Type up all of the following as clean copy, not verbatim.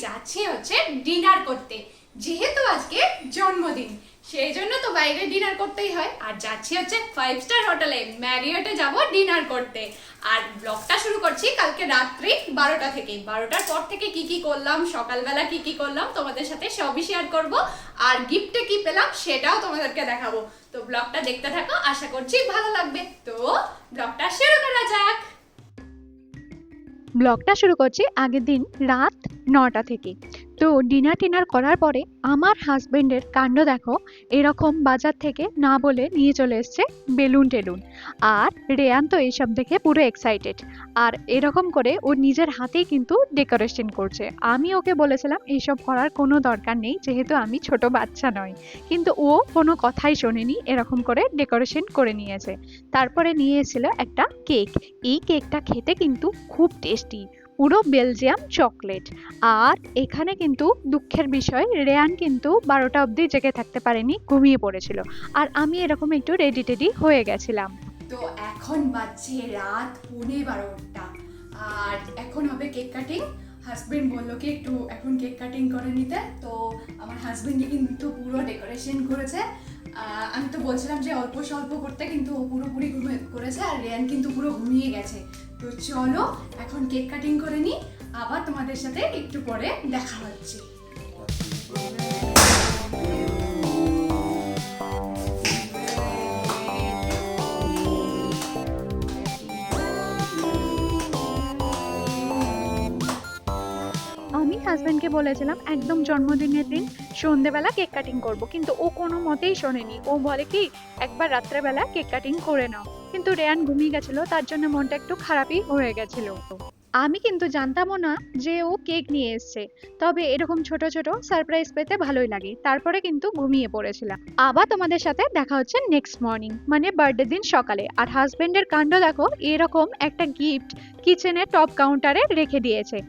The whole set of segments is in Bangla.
যাচ্ছি হচ্ছে ডিনার করতে। যেহেতু আজকে জন্মদিন, সেই জন্য তো বাইরে ডিনার করতেই হয়। আর যাচ্ছি হচ্ছে 5 স্টার হোটেলে, ম্যারিয়টে যাব ডিনার করতে। আর ব্লগটা শুরু করছি কালকে রাত্রি 12টা থেকে। 12টার পর থেকে কি কি করলাম, সকালবেলা কি কি করলাম তোমাদের সাথে সবই শেয়ার করব। আর গিফটে কি পেলাম সেটাও তোমাদেরকে দেখাবো। তো ব্লগটা দেখতে থাকো, আশা করছি ভালো লাগবে। তো ব্লগটা শুরু করা যাক। ব্লগটা শুরু করছি আগের দিন রাত 9টা থেকে। তো ডিনার করার পরে আমার হাজবেন্ডের কাণ্ড দেখো, এরকম বাজার থেকে না বলে নিয়ে চলে এসছে বেলুন টেলুন। আর রেয়ান তো এইসব দেখে পুরো এক্সাইটেড। আর এরকম করে ও নিজের হাতেই কিন্তু ডেকোরেশন করছে। আমি ওকে বলেছিলাম এইসব করার কোনো দরকার নেই, যেহেতু আমি ছোট বাচ্চা নই। কিন্তু ও কোনো কথাই শোনেনি, এরকম করে ডেকোরেশন করে নিয়েছে। তারপরে নিয়ে এসেছিল একটা কেক। এই কেকটা খেতে কিন্তু খুব টেস্টি, পুরো বেলজিয়াম চকলেট। আর এখানে কিন্তু দুঃখের বিষয়, রেয়ান কিন্তু 12টা অবধি জেগে থাকতে পারেনি, ঘুমিয়ে পড়েছিল। আর আমি এরকম একটু রেডি টেডি হয়ে গেছিলাম। তো এখন বাজছে রাত 12:15। আর এখন হবে কেক কাটিং। হাজবেন্ড বললো কি একটু এখন কেক কাটিং করে নিতে। তো আমার হাজবেন্ডই কিন্তু পুরো ডেকোরেশন করেছে। আমি তো বলছিলাম যে অল্প স্বল্প করতে, কিন্তু ও পুরোপুরি করেছে। আর রেয়ান কিন্তু পুরো ঘুমিয়ে গেছে। তো চলো এখন কেক কাটিং করে নিই, আবার তোমাদের সাথে একটু পরে দেখা হচ্ছে। আমি হাজবেন্ডকে বলেছিলাম একদম জন্মদিনের দিন সন্ধেবেলা কেক কাটিং করব, কিন্তু ও কোনো মতেই শোনেনি। ও বলে কি একবার রাত্রেবেলা কেক কাটিং করে নাও। কিন্তু রেয়ান ঘুমিয়ে গেছিল, তার জন্য মনটা একটু খারাপই হয়ে গেছিল। আমি কিন্তু জানতামও না যে ও কেক নিয়ে এসছে। তবে এরকম ছোট ছোট সারপ্রাইজ পেতে ভালোই লাগে। তারপরে কিন্তু ঘুমিয়ে পড়েছিলাম। আবার তোমাদের সাথে দেখা হচ্ছে নেক্সট মর্নিং, মানে বার্থডে দিন সকালে। আর হাজবেন্ডের কাণ্ড দেখো, এরকম একটা গিফট কিচেনের টপ কাউন্টারে রেখে দিয়েছে।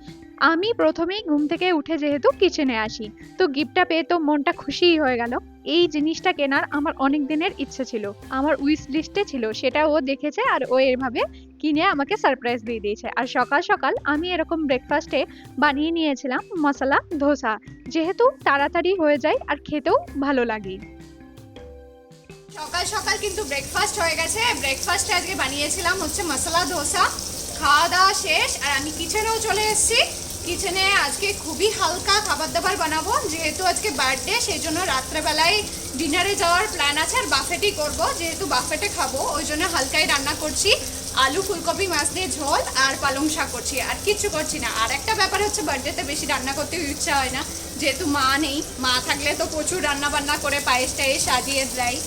আমি প্রথমেই ঘুম থেকে উঠে যেহেতু কিচেনে আসি, তো গিফটটা পেয়ে তো মনটা খুশিই হয়ে গেল। এই জিনিসটা কেনার আমার অনেক দিনের ইচ্ছে ছিল, আমার উইশ লিস্টে ছিল। সেটা ও দেখেছে আর ও এভাবে কিনে আমাকে সারপ্রাইজ দিয়ে দিয়েছে। আর সকাল সকাল আমি এরকম ব্রেকফাস্টে বানিয়ে নিয়েছিলাম মশলা ধোসা, যেহেতু তাড়াতাড়ি হয়ে যায় আর খেতেও ভালো লাগে। সকাল সকাল কিন্তু ব্রেকফাস্ট হয়ে গেছে। ব্রেকফাস্টে আজকে বানিয়েছিলাম হচ্ছে মশলা ধোসা। খাওয়া দাওয়া শেষ আর আমি কিচেনেও চলে এসেছি। কিচেনে আজকে খুবই হালকা খাবার দাবার বানাবো, যেহেতু আজকে বার্থডে, সেই জন্য রাত্রেবেলায় ডিনারে যাওয়ার প্ল্যান আছে। আর বাফেটই করব, যেহেতু বাফেটে খাবো ওই জন্য হালকাই রান্না করছি। আলু ফুলকপি মাছ দিয়ে ঝোল আর পালং শাক করছি, আর কিচ্ছু করছি না। আর একটা ব্যাপার হচ্ছে বার্থডেতে বেশি রান্না করতে ইচ্ছা হয় না, যেহেতু মা নেই। মা থাকলে তো প্রচুর রান্না বান্না করে পায়েস টায়েস সাজিয়ে দেয়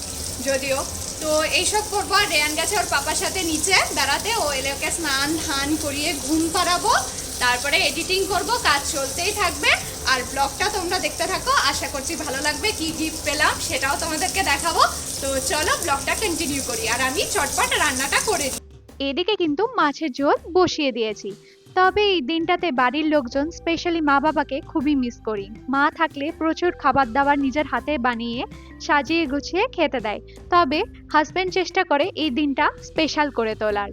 যদিও। তো এইসব করবো। আর রেয়ান গেছে ওর পাপার সাথে নিচে বেড়াতে। ও এলে ওকে স্নান ধান করিয়ে ঘুম পাড়াবো, তারপরে এডিটিং করব। কাজ চলতেই থাকবে। আর ব্লগটা তোমরা দেখতে থাকো, আশা করছি ভালো লাগবে। কি গিফট পেলাম সেটাও তোমাদেরকে দেখাবো। তো চলো ব্লগটা কন্টিনিউ করি, আর আমি চটপট রান্নাটা করে দিই। এদিকে কিন্তু মাছের ঝোল বসিয়ে দিয়েছি। তবে এই দিনটাতে বাড়ির লোকজন, স্পেশালি মা বাবাকে খুবই মিস করি। মা থাকলে প্রচুর খাবার দাবার নিজের হাতে বানিয়ে সাজিয়ে গুছিয়ে খেতে দেয়। তবে হাজবেন্ড চেষ্টা করে এই দিনটা স্পেশাল করে তোলার।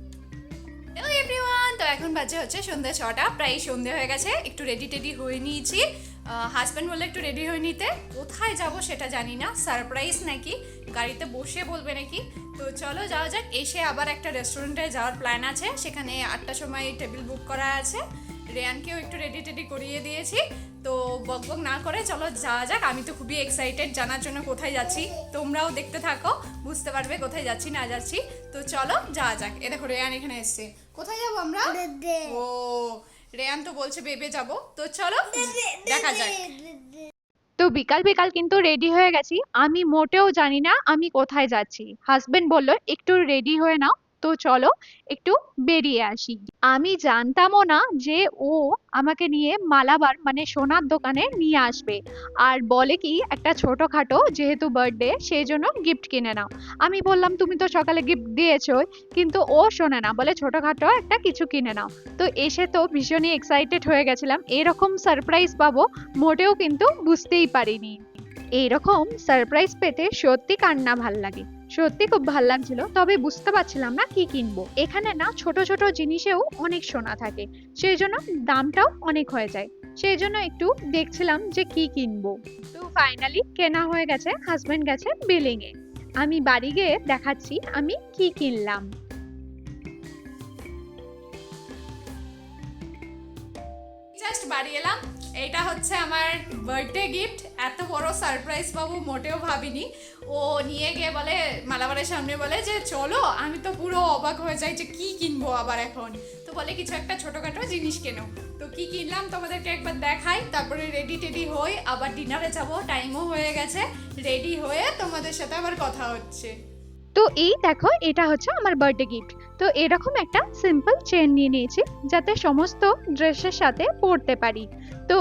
হ্যালো এভরিওয়ান, তো এখন বাজে হচ্ছে সন্ধ্যে 6টা, প্রায় সন্ধ্যে হয়ে গেছে। একটু রেডি টেডি হয়ে নিয়েছি। হাজব্যান্ড বললে একটু রেডি হয়ে নিতে। কোথায় যাব সেটা জানি না, সারপ্রাইজ নাকি, গাড়িতে বসে বলবে নাকি। তো চলো যাওয়া যাক। এসে আবার একটা রেস্টুরেন্টে যাওয়ার প্ল্যান আছে, সেখানে 8টার সময় টেবিল বুক করা আছে। রেয়ানকেও একটু রেডি টেডি করিয়ে দিয়েছি। তো বক বক না করে চলো যাওয়া যাক। আমি তো খুবই এক্সাইটেড জানার জন্য কোথায় যাচ্ছি। তোমরাও দেখতে থাকো, বুঝতে পারবে কোথায় যাচ্ছি না যাচ্ছি। তো চলো যাওয়া যাক। এ দেখো রেয়ান এখানে এসছে। কোথায় যাবো আমরা? ও রেয়ান তো বলছে বেবে যাব। তো চলো দেখা যাক। তো বিকাল বিকাল কিন্তু রেডি হয়ে গেছি। আমি মোটেও জানি না আমি কোথায় যাচ্ছি। হাজবেন্ড বলল একটু রেডি হয়ে নাও, তো চলো একটু বেরিয়ে আসি। আমি জানতামও না যে ও আমাকে নিয়ে মালাবার মানে সোনার দোকানে নিয়ে আসবে। আর বলে কি একটা ছোটখাটো যেহেতু বার্থডে, সেই জন্য গিফট কিনে নাও। আমি বললাম তুমি তো সকালে গিফট দিয়েছো, কিন্তু ও শোনে না, বলে ছোটখাটো একটা কিছু কিনে নাও। তো এসে তো ভীষণই এক্সাইটেড হয়ে গেছিলাম, এরকম সারপ্রাইজ পাবো মোটেও কিন্তু বুঝতেই পারিনি। এইরকম সারপ্রাইজ পেতে সত্যি কার না ভাল লাগে। সত্যি খুব ভাল লাগছিল, তবে বুঝতে পারছিলাম না কি কিনবো। এখানে না ছোট ছোট জিনিসেও অনেক সোনা থাকে, সেই জন্য দামটাও অনেক হয়ে যায়। সেই জন্য একটু দেখছিলাম যে কি কিনবো। তো ফাইনালি কেনা হয়ে গেছে, হাজবেন্ড গেছে বিলিং এ। আমি বাড়ি গিয়ে দেখাচ্ছি আমি কি কিনলাম। জাস্ট বাড়ি এলাম, এটা হচ্ছে আমার বার্থডে গিফট। এত বড় সারপ্রাইজ পাবো মোটেও ভাবিনি। ও নিয়ে গিয়ে বলে, মালাবারের সামনে বলে যে চলো, আমি তো পুরো অবাক হয়ে যাই যে কি কিনবো আবার এখন। তো বলে কিছু একটা ছোটখাটো জিনিস কেনো। তো কি কিনলাম তোমাদেরকে একবার দেখাই, তারপরে রেডি টেডি হই, আবার ডিনারে যাব, টাইমও হয়ে গেছে। রেডি হয়ে তোমাদের সাথে আবার কথা হচ্ছে। তো এই দেখো, এটা হচ্ছে আমার বার্থডে গিফট। তো এরকম একটা সিম্পল চেন নিয়ে নিয়েছি, যাতে সমস্ত ড্রেসের সাথে পরতে পারি। তো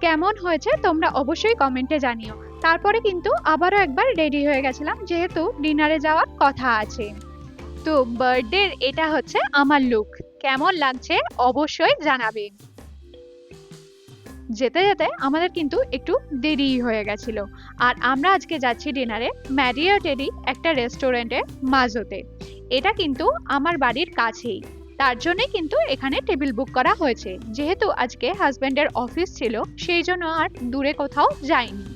কেমন হয়েছে তোমরা অবশ্যই কমেন্টে জানিও। তারপরে কিন্তু আবারও একবার রেডি হয়ে গেছিলাম, যেহেতু ডিনারে যাওয়ার কথা আছে। তো বার্থডে এটা হচ্ছে আমার লুক, কেমন লাগছে অবশ্যই জানাবে। যেতে যেতে আমাদের কিন্তু একটু দেরি হয়ে গেছিল, আর আমরা আজকে যাচ্ছি ডিনারে ম্যারিয়টেরই একটা রেস্টুরেন্টে, মাজোতে। এটা কিন্তু আমার বাড়ির কাছেই, তার জন্যই কিন্তু এখানে টেবিল বুক করা হয়েছে। যেহেতু আজকে হাজবেন্ডের অফিস ছিল, সেই জন্য আর দূরে কোথাও যাইনি।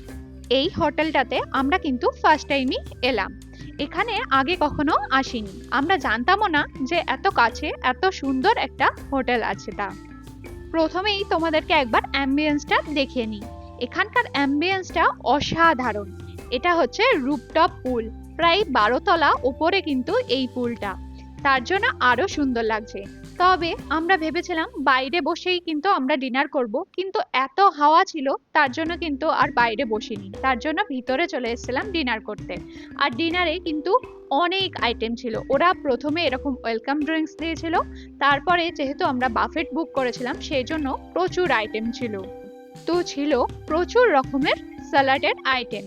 এই হোটেলটাতে আমরা কিন্তু ফার্স্ট টাইমই এলাম, এখানে আগে কখনো আসিনি। আমরা জানতামও না যে এত কাছে এত সুন্দর একটা হোটেল আছে। তা প্রথমেই তোমাদেরকে একবার অ্যাম্বিয়েন্সটা দেখিয়ে নিই। এখানকার অ্যাম্বিয়েন্সটা অসাধারণ। এটা হচ্ছে রুফটপ পুল, প্রায় 12 তলা উপরে কিন্তু এই পুলটা, তার জন্য আরো সুন্দর লাগছে। তবে আমরা ভেবেছিলাম বাইরে বসেই কিন্তু আমরা ডিনার করব, কিন্তু এত হাওয়া ছিল তার জন্য কিন্তু আর বাইরে বসিনি, তার জন্য ভিতরে চলে এসেছিলাম ডিনার করতে। আর ডিনারে কিন্তু অনেক আইটেম ছিল। ওরা প্রথমে এরকম ওয়েলকাম ড্রিঙ্কস দিয়েছিল, তারপরে যেহেতু আমরা বাফেট বুক করেছিলাম সেই জন্য প্রচুর আইটেম ছিল। তো ছিল প্রচুর রকমের স্যালাডের আইটেম,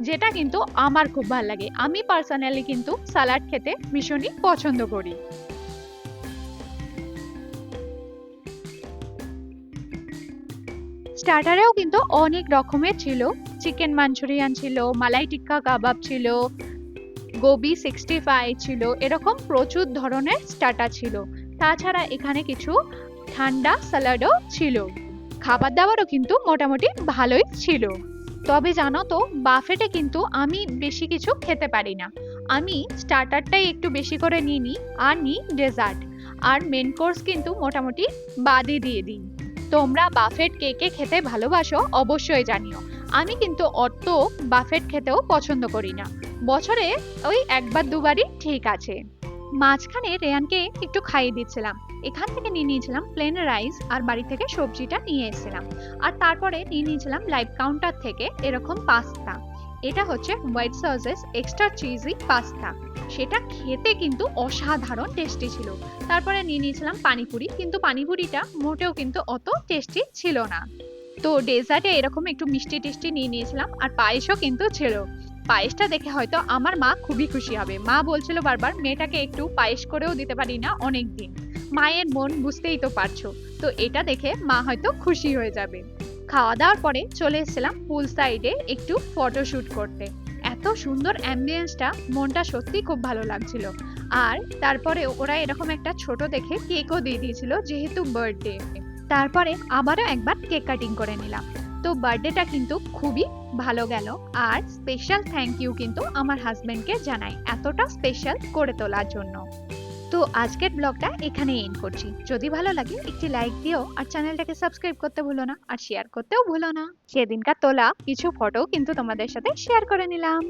যেটা কিন্তু আমার খুব ভালো লাগে। আমি পার্সোনালি কিন্তু স্যালাড খেতে ভীষণই পছন্দ করি। স্টার্টারেও কিন্তু অনেক রকমের ছিল, চিকেন মাঞ্চুরিয়ান ছিল, মালাই টিক্কা কাবাব ছিল, গোবি 65 ছিল, এরকম প্রচুর ধরনের স্টার্টার ছিল। তাছাড়া এখানে কিছু ঠান্ডা স্যালাডও ছিল। খাবার দাবারও কিন্তু মোটামুটি ভালোই ছিল। তবে জানো তো, বাফেটে কিন্তু আমি বেশি কিছু খেতে পারি না। আমি স্টার্টারটাই একটু বেশি করে নিয়ে নিই, আর নিই ডেজার্ট, আর মেন কোর্স কিন্তু মোটামুটি বাদই দিয়ে দিই। তোমরা বাফেট কে কে খেতে ভালোবাসো অবশ্যই জানিও। আমি কিন্তু অত বাফেট খেতেও পছন্দ করি না, বছরে ওই একবার দুবারই ঠিক আছে। মাঝখানে রেয়ানকে একটু খাইয়ে দিচ্ছিলাম। এখান থেকে নিয়ে নিয়েছিলাম প্লেন রাইস, আর বাড়ি থেকে সবজিটা নিয়ে এসেছিলাম। আর তারপরে নিয়ে নিয়েছিলাম লাইভ কাউন্টার থেকে এরকম পাস্তা। এটা হচ্ছে white sauces extra cheesy pasta, সেটা খেতে কিন্তু অসাধারণ টেস্টি ছিল। তারপরে নিয়ে নিয়েছিলাম পানিপুরি, কিন্তু পানিপুরিটা মোটেও কিন্তু অত টেস্টি ছিল না। তো ডেজার্টে এরকম একটু মিষ্টি টেস্টি নিয়ে নিয়েছিলাম, আর পায়েসও কিন্তু ছিল। পায়েসটা দেখে হয়তো আমার মা খুবই খুশি হবে। মা বলছিল বারবার, মেয়েটাকে একটু পায়েস করেও দিতে পারি না অনেকদিন। মায়ের মন বুঝতেই তো পারছো। তো এটা দেখে মা হয়তো খুশি হয়ে যাবে। খাওয়া দাওয়ার পরে চলে এসেছিলাম পুল সাইডে একটু ফটোশুট করতে। এত সুন্দর অ্যাম্বিয়েন্সটা, মনটা সত্যি খুব ভালো লাগছিল। আর তারপরে ওরা এরকম একটা ছোট দেখে কেকও দিয়ে দিয়েছিল, যেহেতু বার্থডে। তারপরে আবারও একবার কেক কাটিং করে নিলাম। তো বার্থডেটা কিন্তু খুবই ভালো গেল। আর স্পেশাল থ্যাংক ইউ কিন্তু আমার হাজবেন্ডকে জানাই এতটা স্পেশাল করে তোলার জন্য। তো আজকের ব্লগটা এখানে এন্ড করছি। যদি ভালো লাগে একটি লাইক দিও, আর চ্যানেলটাকে সাবস্ক্রাইব করতে ভুলো না, আর শেয়ার করতেও ভুলো না। সেদিনকার তোলা কিছু ফটো কিন্তু তোমাদের সাথে শেয়ার করে নিলাম।